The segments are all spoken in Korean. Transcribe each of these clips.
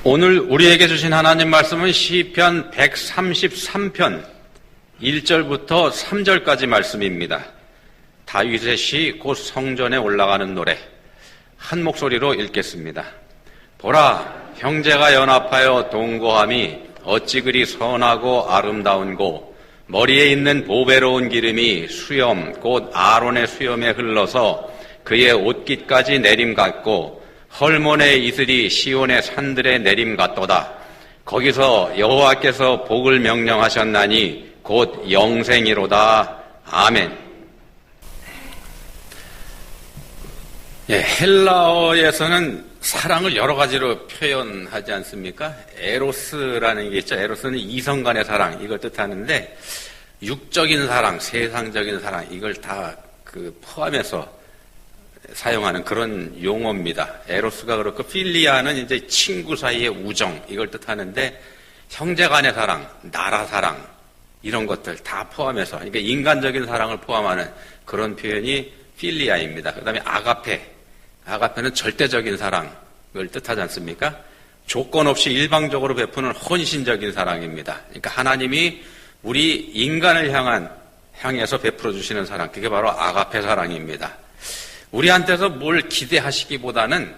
오늘 우리에게 주신 하나님 말씀은 시편 133편 1절부터 3절까지 말씀입니다. 다윗의 시 곧 성전에 올라가는 노래 한 목소리로 읽겠습니다. 보라, 형제가 연합하여 동거함이 어찌 그리 선하고 아름다운고, 머리에 있는 보배로운 기름이 수염 곧 아론의 수염에 흘러서 그의 옷깃까지 내림 같고, 헐몬의 이슬이 시온의 산들에 내림 같도다. 거기서 여호와께서 복을 명령하셨나니 곧 영생이로다. 아멘. 헬라어에서는 사랑을 여러 가지로 표현하지 않습니까? 에로스라는 게 있죠. 에로스는 이성 간의 사랑, 이걸 뜻하는데, 육적인 사랑, 세상적인 사랑, 이걸 다 포함해서 사용하는 그런 용어입니다. 에로스가 그렇고, 필리아는 이제 친구 사이의 우정, 이걸 뜻하는데, 형제 간의 사랑, 나라 사랑, 이런 것들 다 포함해서, 그러니까 인간적인 사랑을 포함하는 그런 표현이 필리아입니다. 그 다음에 아가페는 절대적인 사랑을 뜻하지 않습니까? 조건 없이 일방적으로 베푸는 헌신적인 사랑입니다. 그러니까 하나님이 우리 인간을 향해서 베풀어 주시는 사랑, 그게 바로 아가페 사랑입니다. 우리한테서 뭘 기대하시기보다는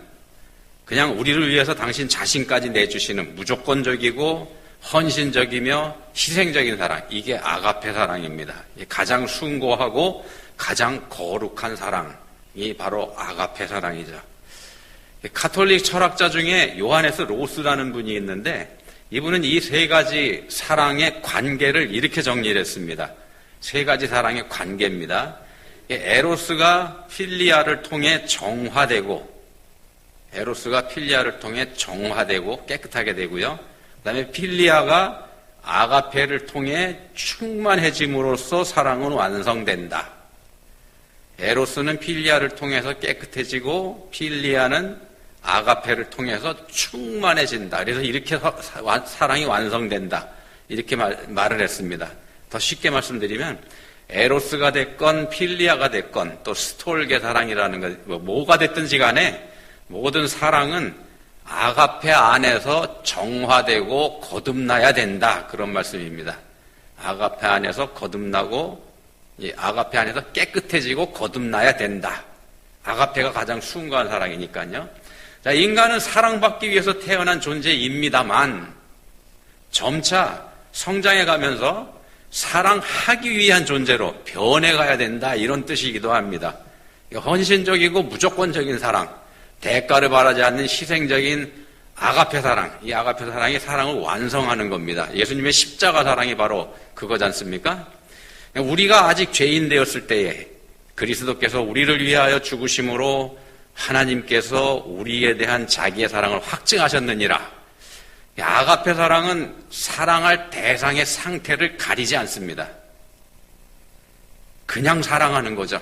그냥 우리를 위해서 당신 자신까지 내주시는 무조건적이고 헌신적이며 희생적인 사랑, 이게 아가페 사랑입니다. 가장 숭고하고 가장 거룩한 사랑이 바로 아가페 사랑이죠. 가톨릭 철학자 중에 요하네스 로스라는 분이 있는데, 이분은 이 세 가지 사랑의 관계를 이렇게 정리를 했습니다. 세 가지 사랑의 관계입니다. 에로스가 필리아를 통해 정화되고 깨끗하게 되고요. 그 다음에 필리아가 아가페를 통해 충만해짐으로써 사랑은 완성된다. 에로스는 필리아를 통해서 깨끗해지고 필리아는 아가페를 통해서 충만해진다. 그래서 이렇게 사랑이 완성된다. 이렇게 말을 했습니다. 더 쉽게 말씀드리면 에로스가 됐건 필리아가 됐건 또 스톨게 사랑이라는 것, 뭐가 됐든지 간에 모든 사랑은 아가페 안에서 정화되고 거듭나야 된다. 그런 말씀입니다. 아가페 안에서 거듭나고 아가페 안에서 깨끗해지고 거듭나야 된다. 아가페가 가장 숭고한 사랑이니까요. 자, 인간은 사랑받기 위해서 태어난 존재입니다만 점차 성장해 가면서 사랑하기 위한 존재로 변해가야 된다, 이런 뜻이기도 합니다. 헌신적이고 무조건적인 사랑, 대가를 바라지 않는 희생적인 아가페 사랑, 이 아가페 사랑이 사랑을 완성하는 겁니다. 예수님의 십자가 사랑이 바로 그거지 않습니까? 우리가 아직 죄인 되었을 때에 그리스도께서 우리를 위하여 죽으심으로 하나님께서 우리에 대한 자기의 사랑을 확증하셨느니라. 아가페 사랑은 사랑할 대상의 상태를 가리지 않습니다. 그냥 사랑하는 거죠.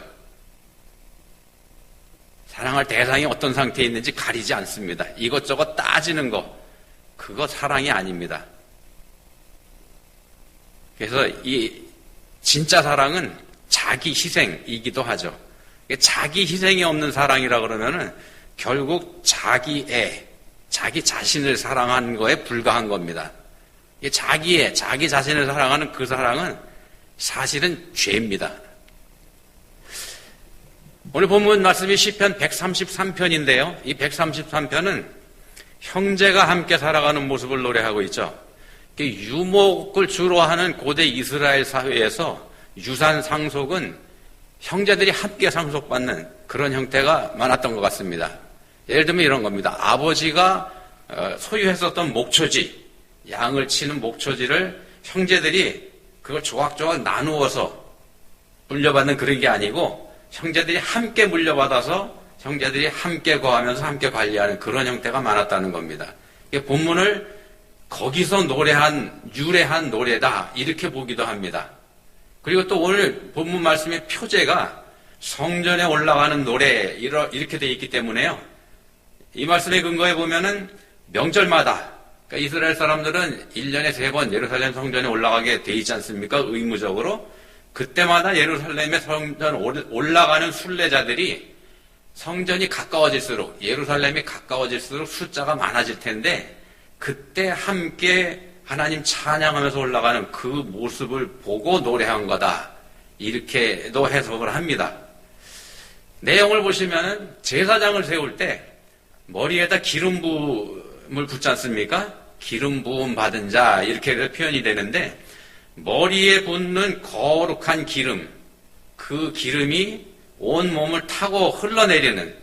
사랑할 대상이 어떤 상태에 있는지 가리지 않습니다. 이것저것 따지는 거, 그거 사랑이 아닙니다. 그래서 이 진짜 사랑은 자기 희생이기도 하죠. 자기 희생이 없는 사랑이라 그러면은 결국 자기 자신을 사랑하는 거에 불과한 겁니다. 자기 자신을 사랑하는 그 사랑은 사실은 죄입니다. 오늘 본문 말씀이 시편 133편인데요. 이 133편은 형제가 함께 살아가는 모습을 노래하고 있죠. 유목을 주로 하는 고대 이스라엘 사회에서 유산 상속은 형제들이 함께 상속받는 그런 형태가 많았던 것 같습니다. 예를 들면 이런 겁니다. 아버지가 소유했었던 목초지, 양을 치는 목초지를 형제들이 그걸 조각조각 나누어서 물려받는 그런 게 아니고, 형제들이 함께 물려받아서 형제들이 함께 거하면서 함께 관리하는 그런 형태가 많았다는 겁니다. 본문을 거기서 유래한 노래다, 이렇게 보기도 합니다. 그리고 또 오늘 본문 말씀의 표제가 성전에 올라가는 노래, 이렇게 되어 있기 때문에요. 이 말씀의 근거에 보면은 명절마다, 그러니까 이스라엘 사람들은 1년에 3번 예루살렘 성전에 올라가게 돼 있지 않습니까? 의무적으로. 그때마다 예루살렘의 성전 올라가는 순례자들이 성전이 가까워질수록, 예루살렘이 가까워질수록 숫자가 많아질 텐데, 그때 함께 하나님 찬양하면서 올라가는 그 모습을 보고 노래한 거다. 이렇게도 해석을 합니다. 내용을 보시면 제사장을 세울 때 머리에다 기름 부음을 붓지 않습니까? 기름 부음 받은 자 이렇게 표현이 되는데 머리에 붓는 거룩한 기름, 그 기름이 온 몸을 타고 흘러내리는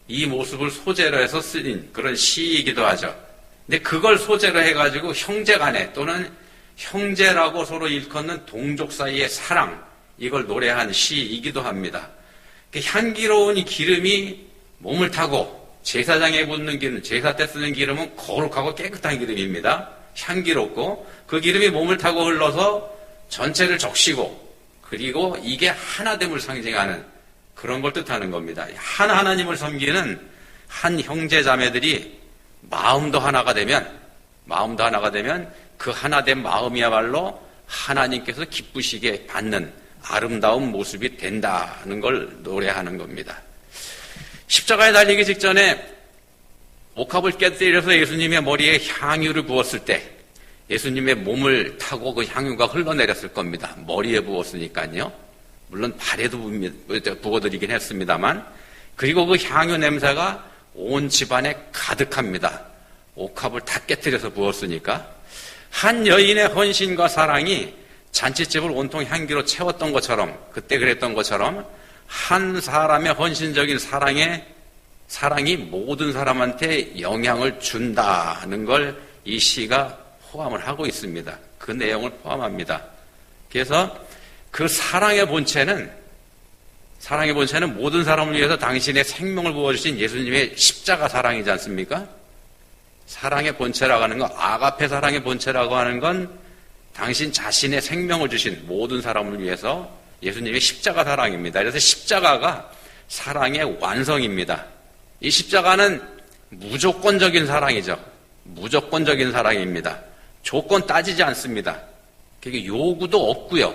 이 모습을 소재로 해서 쓰인 그런 시이기도 하죠. 근데 그걸 소재로 해가지고 형제간에 또는 형제라고 서로 일컫는 동족 사이의 사랑, 이걸 노래한 시이기도 합니다. 향기로운 이 기름이 몸을 타고 제사장에 붓는 기름, 제사 때 쓰는 기름은 거룩하고 깨끗한 기름입니다. 향기롭고 그 기름이 몸을 타고 흘러서 전체를 적시고 그리고 이게 하나됨을 상징하는 그런 걸 뜻하는 겁니다. 한 하나님을 섬기는 한 형제 자매들이 마음도 하나가 되면 그 하나된 마음이야말로 하나님께서 기쁘시게 받는 아름다운 모습이 된다는 걸 노래하는 겁니다. 십자가에 달리기 직전에 옥합을 깨뜨려서 예수님의 머리에 향유를 부었을 때 예수님의 몸을 타고 그 향유가 흘러내렸을 겁니다. 머리에 부었으니까요. 물론 발에도 부어드리긴 했습니다만, 그리고 그 향유 냄새가 온 집안에 가득합니다. 옥합을 다 깨뜨려서 부었으니까. 한 여인의 헌신과 사랑이 잔치집을 온통 향기로 채웠던 것처럼, 그때 그랬던 것처럼 한 사람의 헌신적인 사랑이 모든 사람한테 영향을 준다는 걸 이 시가 포함을 하고 있습니다. 그 내용을 포함합니다. 그래서 그 사랑의 본체는 모든 사람을 위해서 당신의 생명을 부어주신 예수님의 십자가 사랑이지 않습니까? 사랑의 본체라고 하는 건, 아가페 사랑의 본체라고 하는 건 당신 자신의 생명을 주신 모든 사람을 위해서 예수님의 십자가 사랑입니다. 그래서 십자가가 사랑의 완성입니다. 이 십자가는 무조건적인 사랑이죠. 무조건적인 사랑입니다. 조건 따지지 않습니다. 그게 요구도 없고요.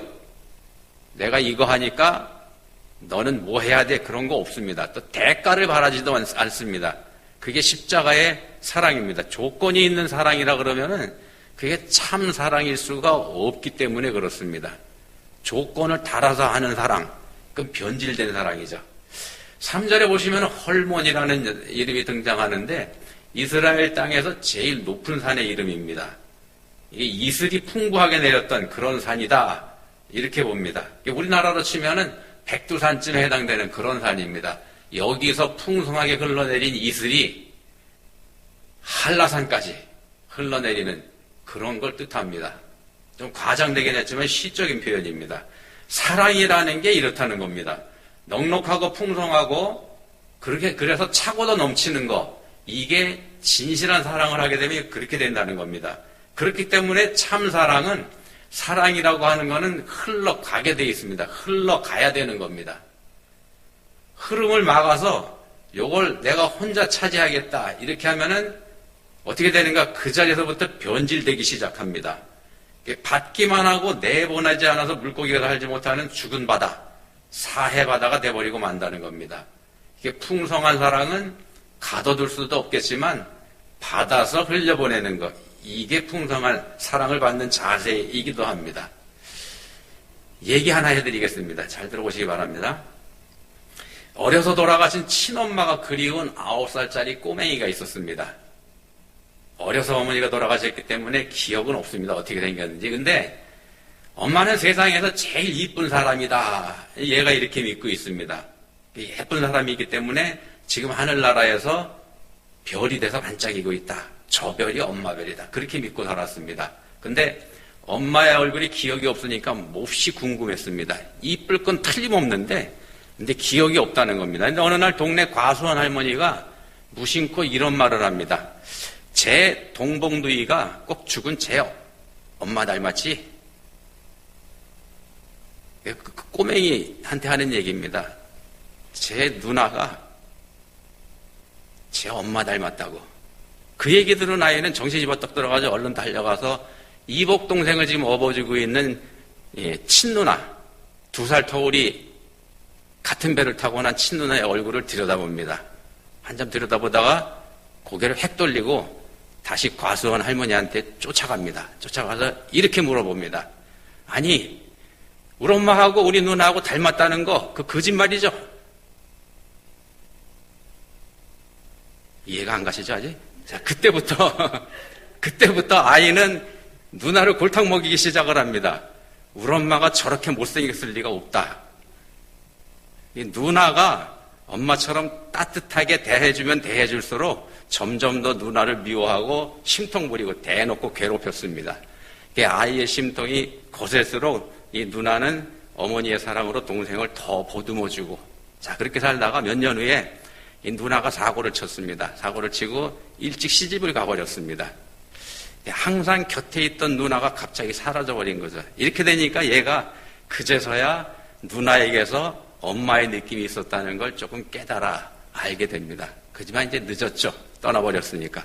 내가 이거 하니까 너는 뭐 해야 돼? 그런 거 없습니다. 또 대가를 바라지도 않습니다. 그게 십자가의 사랑입니다. 조건이 있는 사랑이라 그러면은 그게 참 사랑일 수가 없기 때문에 그렇습니다. 조건을 달아서 하는 사랑, 그건 변질된 사랑이죠. 3절에 보시면 헐몬이라는 이름이 등장하는데 이스라엘 땅에서 제일 높은 산의 이름입니다. 이게 이슬이 풍부하게 내렸던 그런 산이다, 이렇게 봅니다. 우리나라로 치면은 백두산쯤에 해당되는 그런 산입니다. 여기서 풍성하게 흘러내린 이슬이 한라산까지 흘러내리는 그런 걸 뜻합니다. 좀 과장되긴 했지만 시적인 표현입니다. 사랑이라는 게 이렇다는 겁니다. 넉넉하고 풍성하고 그래서 차고도 넘치는 거, 이게 진실한 사랑을 하게 되면 그렇게 된다는 겁니다. 그렇기 때문에 참 사랑은, 사랑이라고 하는 거는 흘러가게 되어 있습니다. 흘러가야 되는 겁니다. 흐름을 막아서 요걸 내가 혼자 차지하겠다 이렇게 하면은 어떻게 되는가? 그 자리에서부터 변질되기 시작합니다. 받기만 하고 내보내지 않아서 물고기가 살지 못하는 죽은 바다, 사해바다가 돼버리고 만다는 겁니다. 이게 풍성한 사랑은 가둬둘 수도 없겠지만 받아서 흘려보내는 것, 이게 풍성한 사랑을 받는 자세이기도 합니다. 얘기 하나 해드리겠습니다. 잘 들어보시기 바랍니다. 어려서 돌아가신 친엄마가 그리운 9살짜리 꼬맹이가 있었습니다. 어려서 어머니가 돌아가셨기 때문에 기억은 없습니다. 어떻게 생겼는지. 근데 엄마는 세상에서 제일 이쁜 사람이다, 얘가 이렇게 믿고 있습니다. 예쁜 사람이기 때문에 지금 하늘나라에서 별이 돼서 반짝이고 있다. 저 별이 엄마 별이다. 그렇게 믿고 살았습니다. 근데 엄마의 얼굴이 기억이 없으니까 몹시 궁금했습니다. 이쁠 건 틀림없는데 근데 기억이 없다는 겁니다. 근데 어느 날 동네 과수원 할머니가 무심코 이런 말을 합니다. 제 동봉두이가 꼭 죽은 제 엄마 닮았지? 그 꼬맹이한테 하는 얘기입니다. 제 누나가 제 엄마 닮았다고. 그 얘기 들은 아이는 정신이 버떡 들어가서 얼른 달려가서 이복 동생을 지금 업어주고 있는 친누나, 2살 터울이 같은 배를 타고 난 친누나의 얼굴을 들여다봅니다. 한참 들여다보다가 고개를 획 돌리고 다시 과수원 할머니한테 쫓아갑니다. 쫓아가서 이렇게 물어봅니다. 아니, 우리 엄마하고 우리 누나하고 닮았다는 거, 그 거짓말이죠? 이해가 안 가시죠, 아직? 자, 그때부터 아이는 누나를 골탕 먹이기 시작을 합니다. 우리 엄마가 저렇게 못생겼을 리가 없다. 이 누나가 엄마처럼 따뜻하게 대해주면 대해줄수록 점점 더 누나를 미워하고 심통 부리고 대놓고 괴롭혔습니다. 아이의 심통이 거셀수록 이 누나는 어머니의 사랑으로 동생을 더 보듬어주고, 자, 그렇게 살다가 몇 년 후에 이 누나가 사고를 쳤습니다. 사고를 치고 일찍 시집을 가버렸습니다. 항상 곁에 있던 누나가 갑자기 사라져버린 거죠. 이렇게 되니까 얘가 그제서야 누나에게서 엄마의 느낌이 있었다는 걸 조금 깨달아 알게 됩니다. 그지만 이제 늦었죠. 떠나버렸으니까.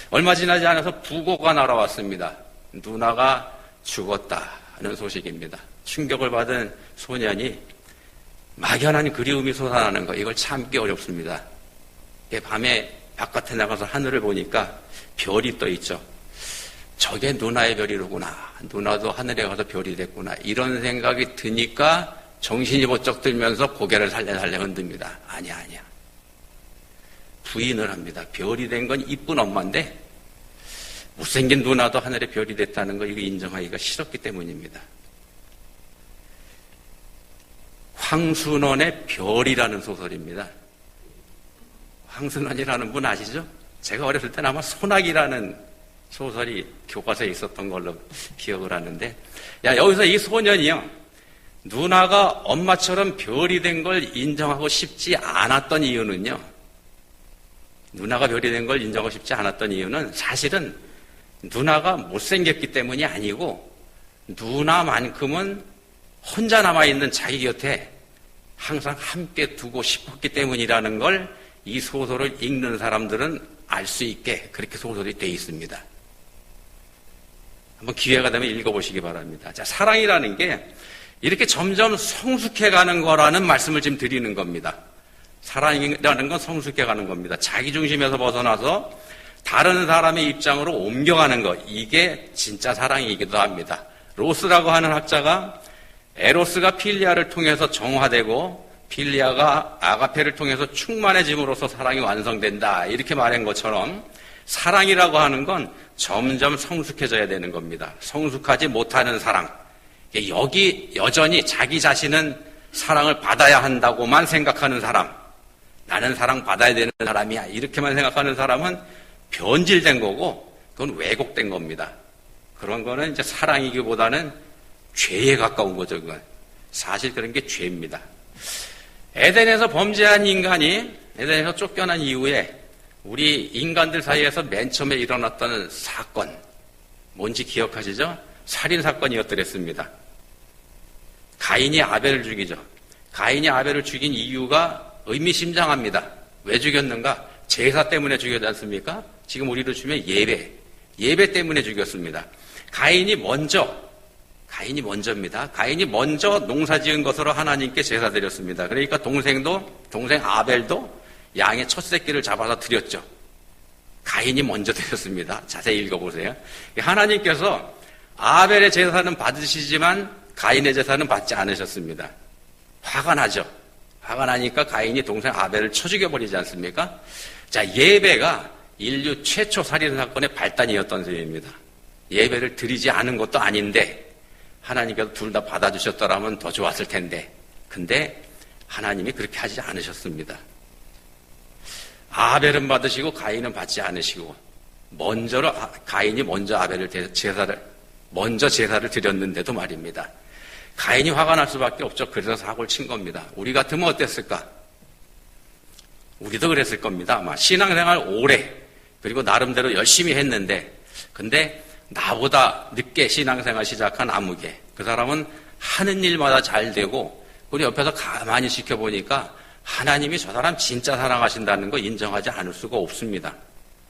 얼마 지나지 않아서 부고가 날아왔습니다. 누나가 죽었다는 소식입니다. 충격을 받은 소년이 막연한 그리움이 솟아나는 거, 이걸 참기 어렵습니다. 밤에 바깥에 나가서 하늘을 보니까 별이 떠 있죠. 저게 누나의 별이로구나. 누나도 하늘에 가서 별이 됐구나. 이런 생각이 드니까 정신이 번쩍 들면서 고개를 살래살래 흔듭니다. 아니야. 부인을 합니다. 별이 된 건 이쁜 엄마인데 못생긴 누나도 하늘에 별이 됐다는 거, 이거 인정하기가 싫었기 때문입니다. 황순원의 별이라는 소설입니다. 황순원이라는 분 아시죠? 제가 어렸을 때는 아마 소나기라는 소설이 교과서에 있었던 걸로 기억을 하는데, 여기서 이 소년이요, 누나가 엄마처럼 별이 된 걸 인정하고 싶지 않았던 이유는요, 누나가 별이 된 걸 인정하고 싶지 않았던 이유는 사실은 누나가 못생겼기 때문이 아니고, 누나만큼은 혼자 남아있는 자기 곁에 항상 함께 두고 싶었기 때문이라는 걸 이 소설을 읽는 사람들은 알 수 있게 그렇게 소설이 되어 있습니다. 한번 기회가 되면 읽어보시기 바랍니다. 자, 사랑이라는 게 이렇게 점점 성숙해가는 거라는 말씀을 지금 드리는 겁니다. 사랑이라는 건 성숙해가는 겁니다. 자기중심에서 벗어나서 다른 사람의 입장으로 옮겨가는 것, 이게 진짜 사랑이기도 합니다. 로스라고 하는 학자가 에로스가 필리아를 통해서 정화되고 필리아가 아가페를 통해서 충만해짐으로써 사랑이 완성된다, 이렇게 말한 것처럼 사랑이라고 하는 건 점점 성숙해져야 되는 겁니다. 성숙하지 못하는 사랑, 여기 여전히 자기 자신은 사랑을 받아야 한다고만 생각하는 사람, 나는 사랑 받아야 되는 사람이야, 이렇게만 생각하는 사람은 변질된 거고, 그건 왜곡된 겁니다. 그런 거는 이제 사랑이기보다는 죄에 가까운 거죠. 그건 사실 그런 게 죄입니다. 에덴에서 범죄한 인간이 에덴에서 쫓겨난 이후에 우리 인간들 사이에서 맨 처음에 일어났던 사건, 뭔지 기억하시죠? 살인사건이었더랬습니다. 가인이 아벨을 죽이죠. 가인이 아벨을 죽인 이유가 의미심장합니다. 왜 죽였는가? 제사 때문에 죽였지 않습니까? 지금 우리로 치면 예배 때문에 죽였습니다. 가인이 먼저입니다. 가인이 먼저 농사 지은 것으로 하나님께 제사 드렸습니다. 그러니까 동생 아벨도 양의 첫 새끼를 잡아서 드렸죠. 가인이 먼저 드렸습니다. 자세히 읽어보세요. 하나님께서 아벨의 제사는 받으시지만 가인의 제사는 받지 않으셨습니다. 화가 나죠. 화가 나니까 가인이 동생 아벨을 쳐 죽여버리지 않습니까? 자, 예배가 인류 최초 살인사건의 발단이었던 셈입니다. 예배를 드리지 않은 것도 아닌데 하나님께서 둘 다 받아주셨더라면 더 좋았을 텐데, 근데 하나님이 그렇게 하지 않으셨습니다. 아벨은 받으시고 가인은 받지 않으시고, 가인이 먼저 제사를 드렸는데도 말입니다. 가인이 화가 날 수밖에 없죠. 그래서 사고를 친 겁니다. 우리 같으면 어땠을까? 우리도 그랬을 겁니다. 아마 신앙생활 오래, 그리고 나름대로 열심히 했는데, 근데 나보다 늦게 신앙생활 시작한 아무개, 그 사람은 하는 일마다 잘 되고, 우리 옆에서 가만히 지켜보니까 하나님이 저 사람 진짜 사랑하신다는 거 인정하지 않을 수가 없습니다.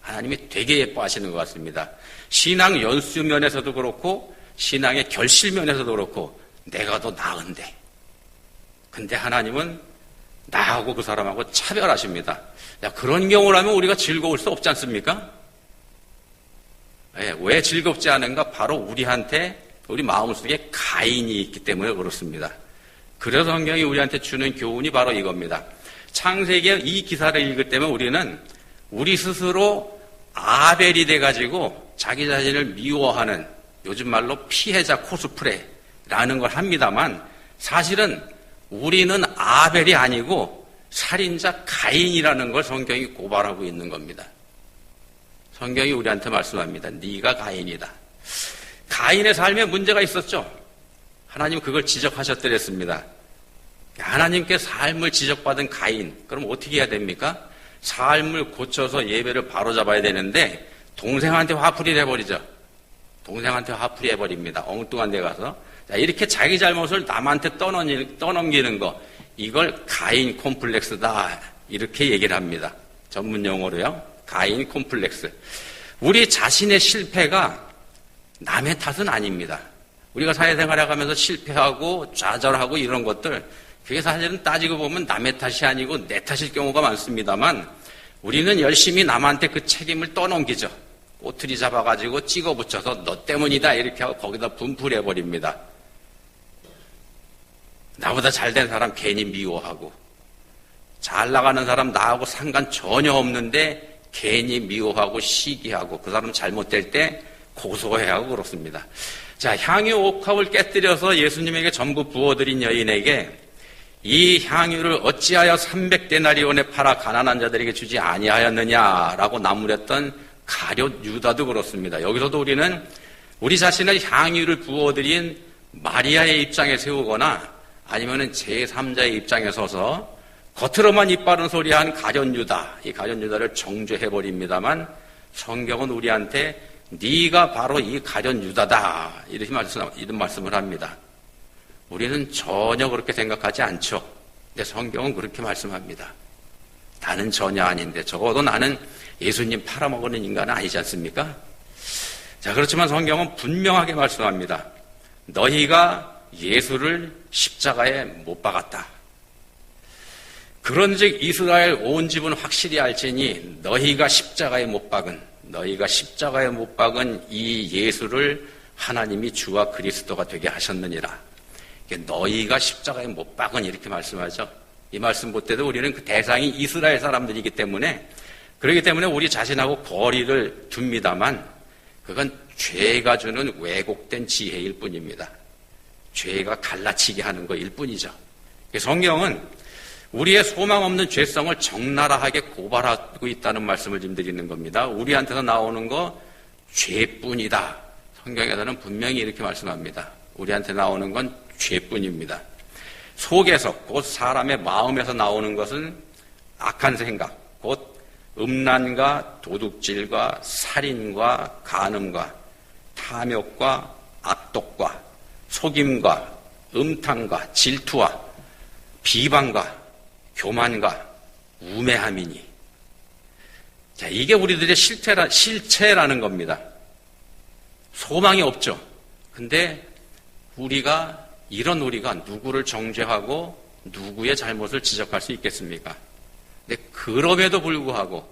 하나님이 되게 예뻐하시는 것 같습니다. 신앙 연수 면에서도 그렇고 신앙의 결실 면에서도 그렇고 내가 더 나은데, 근데 하나님은 나하고 그 사람하고 차별하십니다. 그런 경우라면 우리가 즐거울 수 없지 않습니까? 왜 즐겁지 않은가? 바로 우리 마음속에 가인이 있기 때문에 그렇습니다. 그래서 성경이 우리한테 주는 교훈이 바로 이겁니다. 창세기 이 기사를 읽을 때면 우리는 우리 스스로 아벨이 돼가지고 자기 자신을 미워하는, 요즘 말로 피해자 코스프레라는 걸 합니다만, 사실은 우리는 아벨이 아니고 살인자 가인이라는 걸 성경이 고발하고 있는 겁니다. 성경이 우리한테 말씀합니다. 네가 가인이다. 가인의 삶에 문제가 있었죠. 하나님 그걸 지적하셨더랬습니다. 하나님께 삶을 지적받은 가인, 그럼 어떻게 해야 됩니까? 삶을 고쳐서 예배를 바로잡아야 되는데 동생한테 화풀이를 해버리죠. 동생한테 화풀이 해버립니다. 엉뚱한 데 가서. 자, 이렇게 자기 잘못을 남한테 떠넘기는 거, 이걸 가인 콤플렉스다, 이렇게 얘기를 합니다. 전문 용어로요. 가인 콤플렉스. 우리 자신의 실패가 남의 탓은 아닙니다. 우리가 사회생활에 가면서 실패하고 좌절하고 이런 것들, 그게 사실은 따지고 보면 남의 탓이 아니고 내 탓일 경우가 많습니다만, 우리는 열심히 남한테 그 책임을 떠넘기죠. 꼬투리 잡아가지고 찍어 붙여서 너 때문이다 이렇게 하고 거기다 분풀해버립니다. 나보다 잘된 사람 괜히 미워하고, 잘 나가는 사람 나하고 상관 전혀 없는데 괜히 미워하고 시기하고, 그 사람 잘못될 때 고소해야 하고 그렇습니다. 자, 향유 옥합을 깨뜨려서 예수님에게 전부 부어드린 여인에게 이 향유를 어찌하여 300데나리온에 팔아 가난한 자들에게 주지 아니하였느냐라고 나무랬던 가룟 유다도 그렇습니다. 여기서도 우리는 우리 자신을 향유를 부어드린 마리아의 입장에 세우거나 아니면은 제3자의 입장에 서서 겉으로만 이빠른 소리한 가룟 유다, 이 가룟 유다를 정죄해버립니다만, 성경은 우리한테 네가 바로 이 가룟 유다다, 이런 말씀을 합니다. 우리는 전혀 그렇게 생각하지 않죠. 근데 성경은 그렇게 말씀합니다. 나는 전혀 아닌데, 적어도 나는 예수님 팔아먹는 인간은 아니지 않습니까? 자, 그렇지만 성경은 분명하게 말씀합니다. 너희가 예수를 십자가에 못 박았다. 그런즉 이스라엘 온 집은 확실히 알지니 너희가 십자가에 못 박은 이 예수를 하나님이 주와 그리스도가 되게 하셨느니라. 너희가 십자가에 못 박은, 이렇게 말씀하죠. 이 말씀 볼 때도 우리는 그 대상이 이스라엘 사람들이기 때문에, 그렇기 때문에 우리 자신하고 거리를 둡니다만, 그건 죄가 주는 왜곡된 지혜일 뿐입니다. 죄가 갈라치게 하는 것일 뿐이죠. 성경은 우리의 소망 없는 죄성을 적나라하게 고발하고 있다는 말씀을 지금 드리는 겁니다. 우리한테서 나오는 거 죄뿐이다. 성경에서는 분명히 이렇게 말씀합니다. 우리한테 나오는 건 죄뿐입니다. 속에서, 곧 사람의 마음에서 나오는 것은 악한 생각, 곧 음란과 도둑질과 살인과 간음과 탐욕과 악독과 속임과 음탕과 질투와 비방과 교만과 우매함이니. 자, 이게 우리들의 실체라는 겁니다. 소망이 없죠. 근데 우리가 누구를 정죄하고 누구의 잘못을 지적할 수 있겠습니까? 근데 그럼에도 불구하고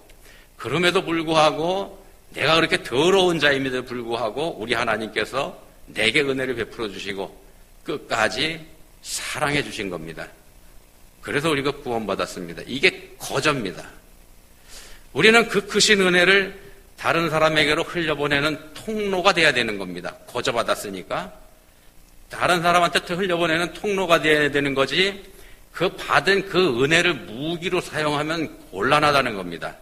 내가 그렇게 더러운 자임에도 불구하고 우리 하나님께서 내게 은혜를 베풀어 주시고 끝까지 사랑해 주신 겁니다. 그래서 우리가 구원받았습니다. 이게 거저입니다. 우리는 그 크신 은혜를 다른 사람에게로 흘려보내는 통로가 돼야 되는 겁니다. 거저받았으니까 다른 사람한테 흘려보내는 통로가 돼야 되는 거지, 그 받은 그 은혜를 무기로 사용하면 곤란하다는 겁니다.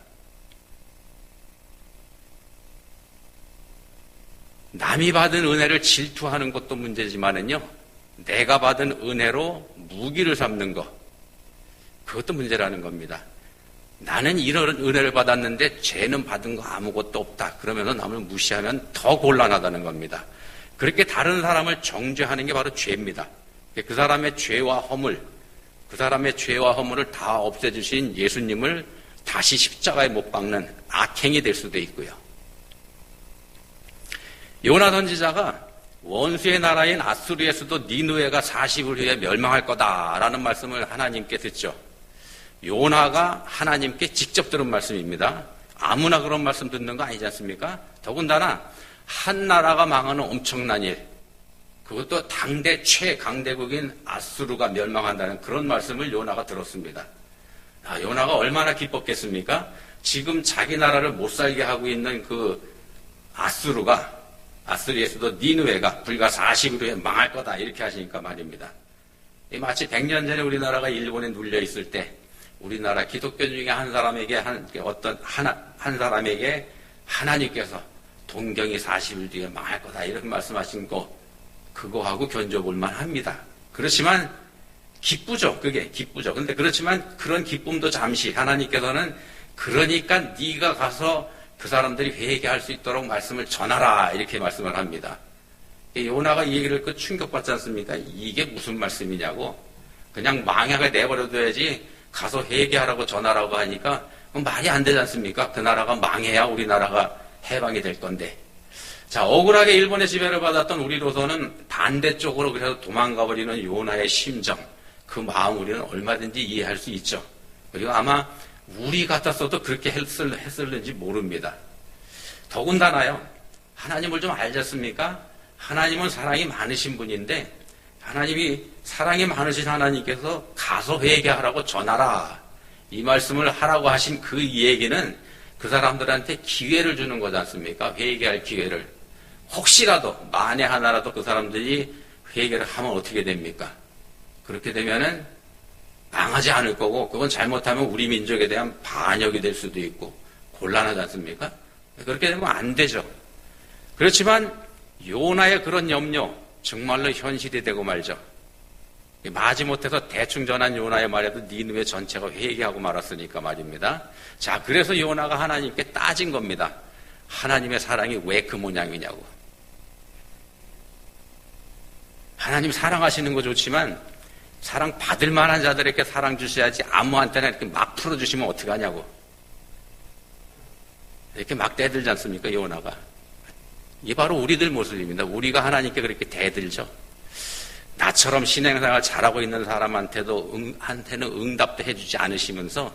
남이 받은 은혜를 질투하는 것도 문제지만은요, 내가 받은 은혜로 무기를 삼는 것, 그것도 문제라는 겁니다. 나는 이런 은혜를 받았는데 쟤는 받은 거 아무것도 없다, 그러면서 남을 무시하면 더 곤란하다는 겁니다. 그렇게 다른 사람을 정죄하는 게 바로 죄입니다. 그 사람의 죄와 허물을 다 없애주신 예수님을 다시 십자가에 못 박는 악행이 될 수도 있고요. 요나 선지자가 원수의 나라인 아수르에서도 니느웨가 40일 후에 멸망할 거다라는 말씀을 하나님께 듣죠. 요나가 하나님께 직접 들은 말씀입니다. 아무나 그런 말씀 듣는 거 아니지 않습니까? 더군다나 한 나라가 망하는 엄청난 일, 그것도 당대 최강대국인 아수르가 멸망한다는 그런 말씀을 요나가 들었습니다. 요나가 얼마나 기뻤겠습니까? 지금 자기 나라를 못 살게 하고 있는 그 아수르에서도 니느웨가 불과 40일 후에 망할 거다 이렇게 하시니까 말입니다. 마치 100년 전에 우리나라가 일본에 눌려 있을 때 우리나라 기독교 중에 한 사람에게 한 사람에게 하나님께서 동경이 40일 뒤에 망할 거다 이렇게 말씀하신 거 그거하고 견뎌볼 만합니다. 그렇지만 기쁘죠. 그게 기쁘죠. 근데 그렇지만 그런 기쁨도 잠시 하나님께서는 그러니까 네가 가서 그 사람들이 회개할 수 있도록 말씀을 전하라 이렇게 말씀을 합니다. 요나가 이 얘기를 충격받지 않습니까? 이게 무슨 말씀이냐고. 그냥 망하게 내버려둬야지 가서 회개하라고 전하라고 하니까 말이 안 되지 않습니까? 그 나라가 망해야 우리나라가 해방이 될 건데. 자, 억울하게 일본의 지배를 받았던 우리로서는 반대쪽으로 그래서 도망가 버리는 요나의 심정, 그 마음 우리는 얼마든지 이해할 수 있죠. 그리고 아마 우리 같았어도 그렇게 했을는지 모릅니다. 더군다나요, 하나님을 좀 알지 않습니까? 하나님은 사랑이 많으신 분인데 하나님이 사랑이 많으신 하나님께서 가서 회개하라고 전하라 이 말씀을 하라고 하신 그 얘기는 그 사람들한테 기회를 주는 거지 않습니까? 회개할 기회를. 혹시라도 만에 하나라도 그 사람들이 회개를 하면 어떻게 됩니까? 그렇게 되면은 망하지 않을 거고 그건 잘못하면 우리 민족에 대한 반역이 될 수도 있고 곤란하지 않습니까? 그렇게 되면 안 되죠. 그렇지만 요나의 그런 염려 정말로 현실이 되고 말죠. 마지못해서 대충 전한 요나의 말에도 니느웨 전체가 회개하고 말았으니까 말입니다. 자, 그래서 요나가 하나님께 따진 겁니다. 하나님의 사랑이 왜 그 모양이냐고. 하나님 사랑하시는 거 좋지만 사랑 받을 만한 자들에게 사랑 주셔야지 아무한테나 이렇게 막 풀어주시면 어떡하냐고. 이렇게 막 대들지 않습니까, 요나가. 이게 바로 우리들 모습입니다. 우리가 하나님께 그렇게 대들죠. 나처럼 신앙생활 잘하고 있는 사람한테는 응답도 해주지 않으시면서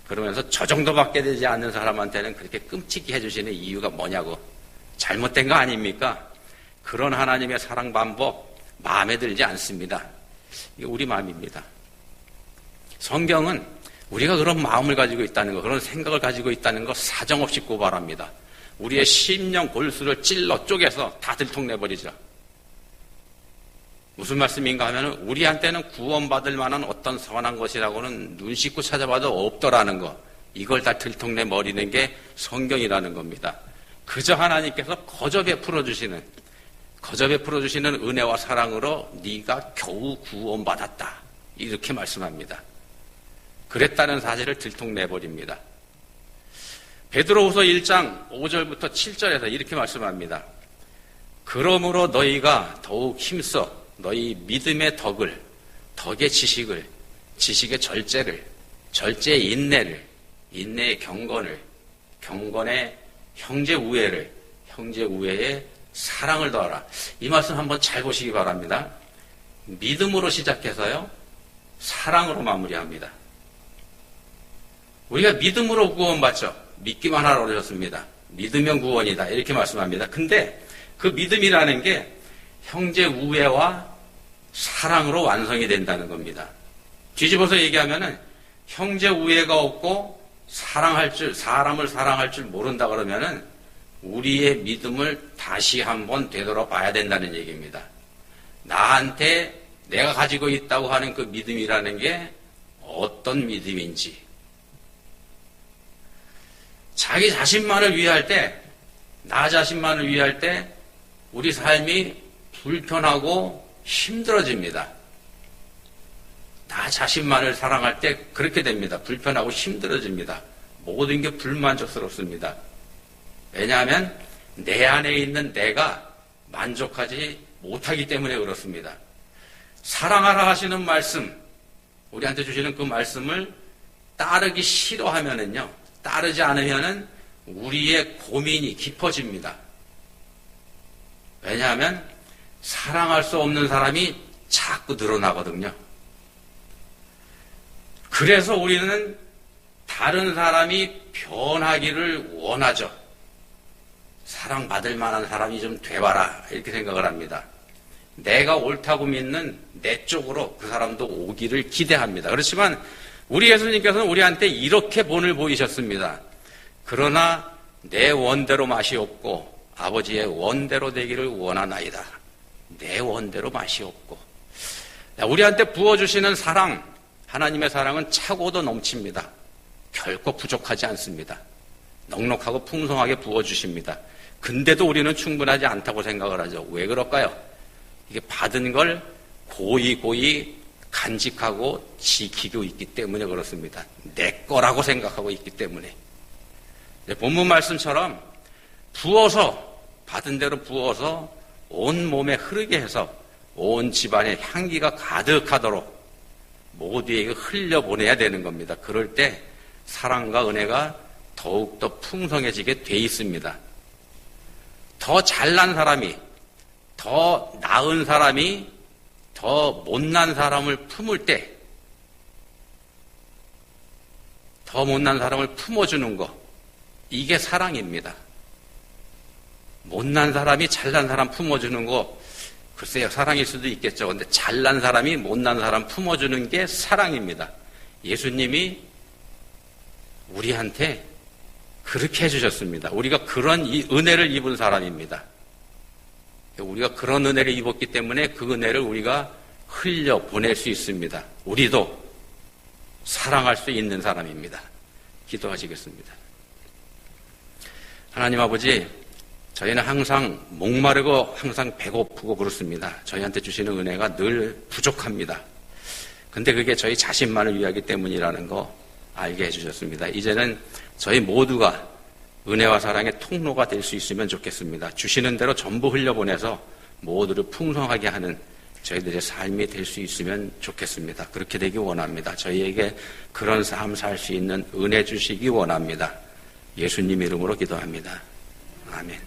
그러면서 저 정도밖에 되지 않는 사람한테는 그렇게 끔찍히 해주시는 이유가 뭐냐고. 잘못된 거 아닙니까? 그런 하나님의 사랑 방법 마음에 들지 않습니다. 이게 우리 마음입니다. 성경은 우리가 그런 마음을 가지고 있다는 거, 그런 생각을 가지고 있다는 거 사정없이 고발합니다. 우리의 심령 골수를 찔러 쪼개서 다 들통내버리죠. 무슨 말씀인가 하면 우리한테는 구원받을 만한 어떤 선한 것이라고는 눈 씻고 찾아봐도 없더라는 거, 이걸 다 들통내버리는 게 성경이라는 겁니다. 그저 하나님께서 거저 베풀어 주시는 은혜와 사랑으로 네가 겨우 구원받았다 이렇게 말씀합니다. 그랬다는 사실을 들통내버립니다. 베드로후서 1장 5절부터 7절에서 이렇게 말씀합니다. 그러므로 너희가 더욱 힘써 너희 믿음의 덕의 지식을, 지식의 절제를, 절제의 인내를, 인내의 경건을, 경건의 형제 우애를, 형제 우애의 사랑을 더하라. 이 말씀 한번 잘 보시기 바랍니다. 믿음으로 시작해서요, 사랑으로 마무리합니다. 우리가 믿음으로 구원받죠. 믿기만 하라고 그러셨습니다. 믿으면 구원이다 이렇게 말씀합니다. 근데 그 믿음이라는 게 형제 우애와 사랑으로 완성이 된다는 겁니다. 뒤집어서 얘기하면은 형제 우애가 없고 사람을 사랑할 줄 모른다 그러면은 우리의 믿음을 다시 한번 되돌아봐야 된다는 얘기입니다. 나한테 내가 가지고 있다고 하는 그 믿음이라는 게 어떤 믿음인지, 자기 자신만을 위할 때, 나 자신만을 위할 때 우리 삶이 불편하고 힘들어집니다. 나 자신만을 사랑할 때 그렇게 됩니다. 불편하고 힘들어집니다. 모든 게 불만족스럽습니다. 왜냐하면 내 안에 있는 내가 만족하지 못하기 때문에 그렇습니다. 사랑하라 하시는 말씀, 우리한테 주시는 그 말씀을 따르기 싫어하면은요, 따르지 않으면은 우리의 고민이 깊어집니다. 왜냐하면 사랑할 수 없는 사람이 자꾸 늘어나거든요. 그래서 우리는 다른 사람이 변하기를 원하죠. 사랑받을 만한 사람이 좀 돼봐라 이렇게 생각을 합니다. 내가 옳다고 믿는 내 쪽으로 그 사람도 오기를 기대합니다. 그렇지만 우리 예수님께서는 우리한테 이렇게 본을 보이셨습니다. 그러나 내 원대로 맛이 없고 아버지의 원대로 되기를 원하나이다. 내 원대로 맛이 없고. 우리한테 부어주시는 사랑, 하나님의 사랑은 차고도 넘칩니다. 결코 부족하지 않습니다. 넉넉하고 풍성하게 부어주십니다. 근데도 우리는 충분하지 않다고 생각을 하죠. 왜 그럴까요? 이게 받은 걸 고이 간직하고 지키고 있기 때문에 그렇습니다. 내 거라고 생각하고 있기 때문에. 본문 말씀처럼 부어서, 받은 대로 부어서 온 몸에 흐르게 해서 온 집안에 향기가 가득하도록 모두에게 흘려보내야 되는 겁니다. 그럴 때 사랑과 은혜가 더욱더 풍성해지게 돼 있습니다. 더 잘난 사람이, 더 나은 사람이 더 못난 사람을 품을 때, 더 못난 사람을 품어주는 거, 이게 사랑입니다. 못난 사람이 잘난 사람 품어주는 거, 글쎄요, 사랑일 수도 있겠죠. 근데 잘난 사람이 못난 사람 품어주는 게 사랑입니다. 예수님이 우리한테 그렇게 해주셨습니다. 우리가 그런 은혜를 입은 사람입니다. 우리가 그런 은혜를 입었기 때문에 그 은혜를 우리가 흘려보낼 수 있습니다. 우리도 사랑할 수 있는 사람입니다. 기도하시겠습니다. 하나님 아버지, 저희는 항상 목마르고 항상 배고프고 그렇습니다. 저희한테 주시는 은혜가 늘 부족합니다. 근데 그게 저희 자신만을 위하기 때문이라는 거 알게 해주셨습니다. 이제는 저희 모두가 은혜와 사랑의 통로가 될 수 있으면 좋겠습니다. 주시는 대로 전부 흘려보내서 모두를 풍성하게 하는 저희들의 삶이 될 수 있으면 좋겠습니다. 그렇게 되기 원합니다. 저희에게 그런 삶 살 수 있는 은혜 주시기 원합니다. 예수님 이름으로 기도합니다. 아멘.